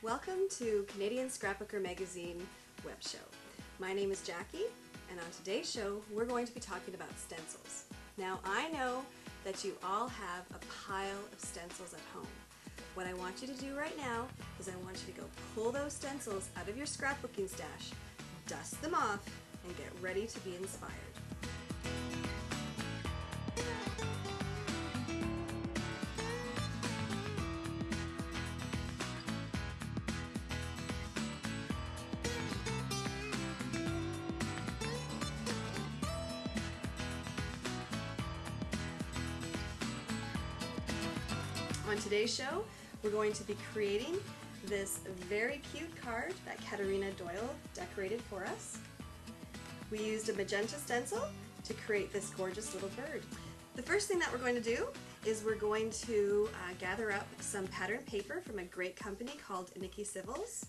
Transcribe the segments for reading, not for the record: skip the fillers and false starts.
Welcome to Canadian Scrapbooker Magazine web show. My name is Jackie, and on today's show we're going to be talking about stencils. Now I know that you all have a pile of stencils at home. What I want you to do right now is I want you to go pull those stencils out of your scrapbooking stash, dust them off, and get ready to be inspired. On today's show, we're going to be creating this very cute card that Katarina Doyle decorated for us. We used a magenta stencil to create this gorgeous little bird. The first thing that we're going to do is we're going to gather up some pattern paper from a great company called Nikki Civils.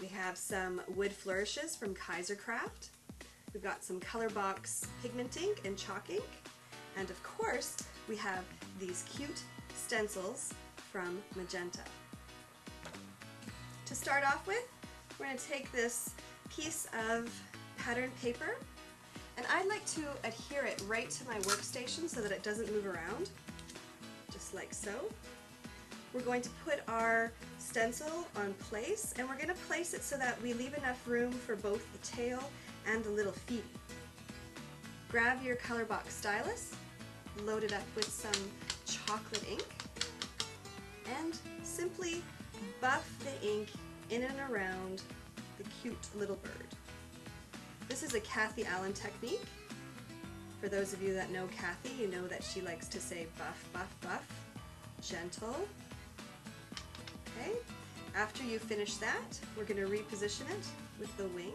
We have some wood flourishes from Kaiser Craft. We've got some color box pigment ink and chalk ink. And of course, we have these cute stencils from Magenta. To start off with, we're going to take this piece of pattern paper, and I'd like to adhere it right to my workstation so that it doesn't move around, just like so. We're going to put our stencil on place, and we're going to place it so that we leave enough room for both the tail and the little feet. Grab your color box stylus, load it up with some chocolate ink, and simply buff the ink in and around the cute little bird. This is a Kathy Allen technique. For those of you that know Kathy, you know that she likes to say buff, buff, buff, gentle. Okay, after you finish that, we're going to reposition it with the wing.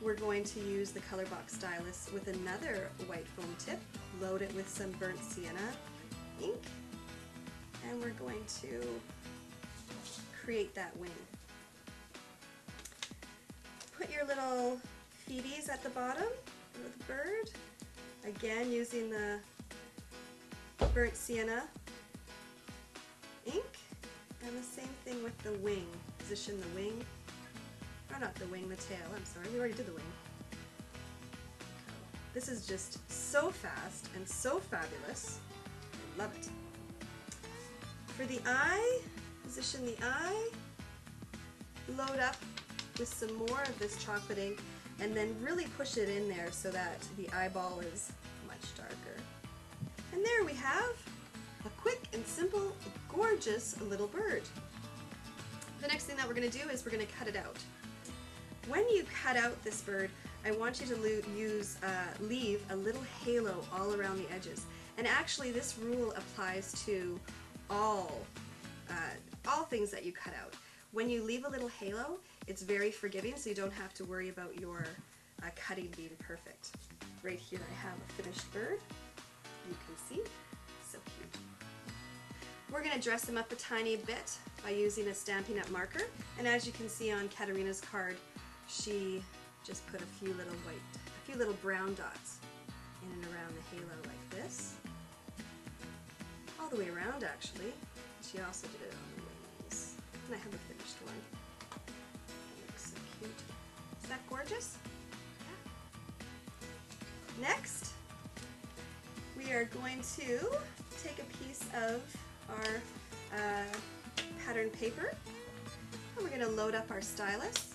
We're going to use the color box stylus with another white foam tip, load it with some burnt sienna ink, and we're going to create that wing. Put your little feeties at the bottom of the bird, again using the burnt sienna ink, and the same thing with the wing. Position the wing. Oh, not the wing, the tail, I'm sorry, we already did the wing. This is just so fast and so fabulous. I love it. For the eye, position the eye, load up with some more of this chocolate ink, and then really push it in there so that the eyeball is much darker. And there we have a quick and simple, gorgeous little bird. The next thing that we're going to do is we're going to cut it out. When you cut out this bird, I want you to leave a little halo all around the edges. And actually this rule applies to all things that you cut out. When you leave a little halo, it's very forgiving, so you don't have to worry about your cutting being perfect. Right here I have a finished bird. You can see, so cute. We're going to dress him up a tiny bit by using a Stampin' Up! Marker, and as you can see on Katarina's card, she just put a few little brown dots in and around the halo like this. All the way around actually. She also did it on the wings. And I have a finished one. That looks so cute. Is that gorgeous? Yeah. Next, we are going to take a piece of our pattern paper, and we're going to load up our stylus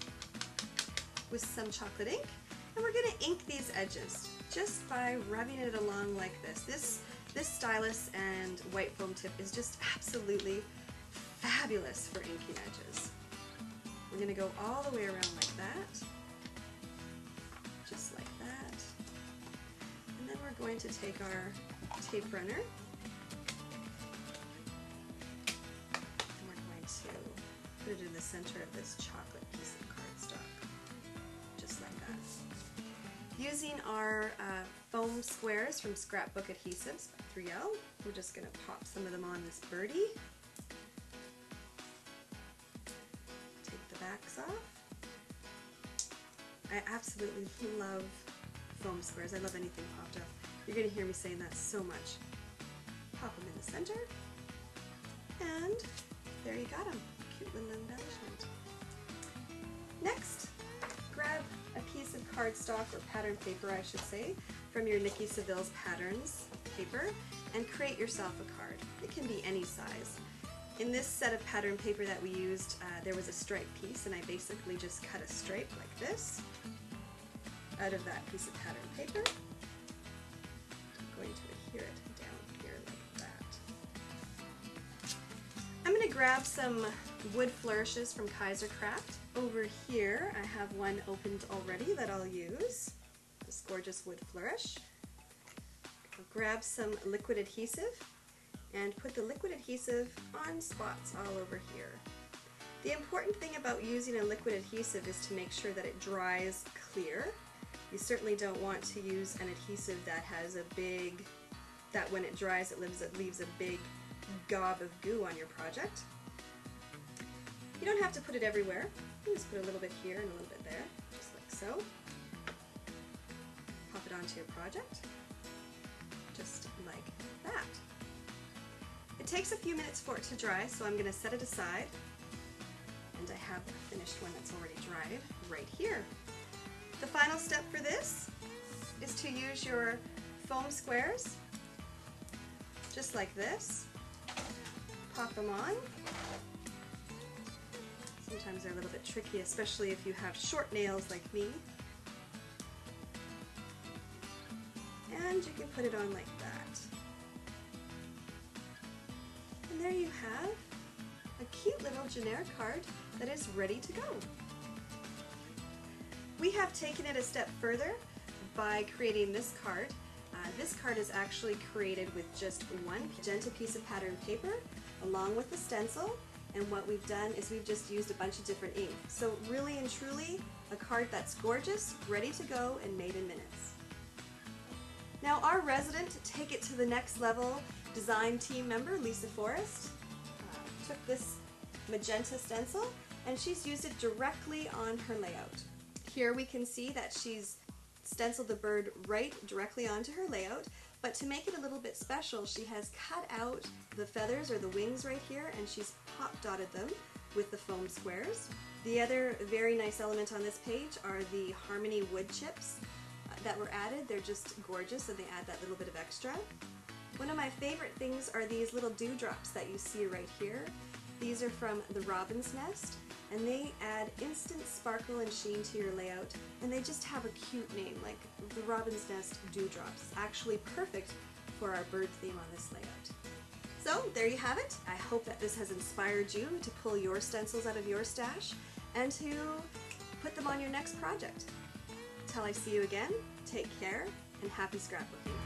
with some chocolate ink, and we're going to ink these edges just by rubbing it along like this. This stylus and white foam tip is just absolutely fabulous for inking edges. We're going to go all the way around like that, just like that, and then we're going to take our tape runner and we're going to put it in the center of this chocolate piece of cardstock. Just like that. Using our foam squares from Scrapbook Adhesives by 3L, we're just going to pop some of them on this birdie. Take the backs off. I absolutely love foam squares. I love anything popped up. You're going to hear me saying that so much. Pop them in the center, and there you got them. Cute little embellishment. Next, grab a piece of cardstock, or pattern paper I should say, from your Nikki Seville's Patterns paper and create yourself a card. It can be any size. In this set of pattern paper that we used, there was a stripe piece, and I basically just cut a stripe like this out of that piece of pattern paper. I'm going to adhere it down here like that. I'm going to grab some wood flourishes from Kaiser Craft. Over here I have one opened already that I'll use, this gorgeous wood flourish. I'll grab some liquid adhesive and put the liquid adhesive on spots all over here. The important thing about using a liquid adhesive is to make sure that it dries clear. You certainly don't want to use an adhesive that has a big, that when it dries it leaves a big gob of goo on your project. You don't have to put it everywhere. You just put a little bit here and a little bit there, just like so. Pop it onto your project, just like that. It takes a few minutes for it to dry, so I'm going to set it aside, and I have the finished one that's already dried right here. The final step for this is to use your foam squares, just like this. Pop them on. Sometimes they're a little bit tricky, especially if you have short nails like me. And you can put it on like that. And there you have a cute little generic card that is ready to go. We have taken it a step further by creating this card. This card is actually created with just one magenta piece of pattern paper along with the stencil, and what we've done is we've just used a bunch of different ink. So really and truly a card that's gorgeous, ready to go, and made in minutes. Now our resident Take It to the Next Level design team member, Lisa Forrest, took this magenta stencil and she's used it directly on her layout. Here we can see that she's stenciled the bird right directly onto her layout, but to make it a little bit special, she has cut out the feathers or the wings right here, and she's pop dotted them with the foam squares. The other very nice element on this page are the Harmony wood chips that were added. They're just gorgeous, and they add that little bit of extra. One of my favorite things are these little dewdrops that you see right here. These are from the Robin's Nest, and they add instant sparkle and sheen to your layout, and they just have a cute name, like the Robin's Nest Dewdrops. Actually perfect for our bird theme on this layout. So there you have it. I hope that this has inspired you to pull your stencils out of your stash and to put them on your next project. Till I see you again, take care and happy scrapbooking.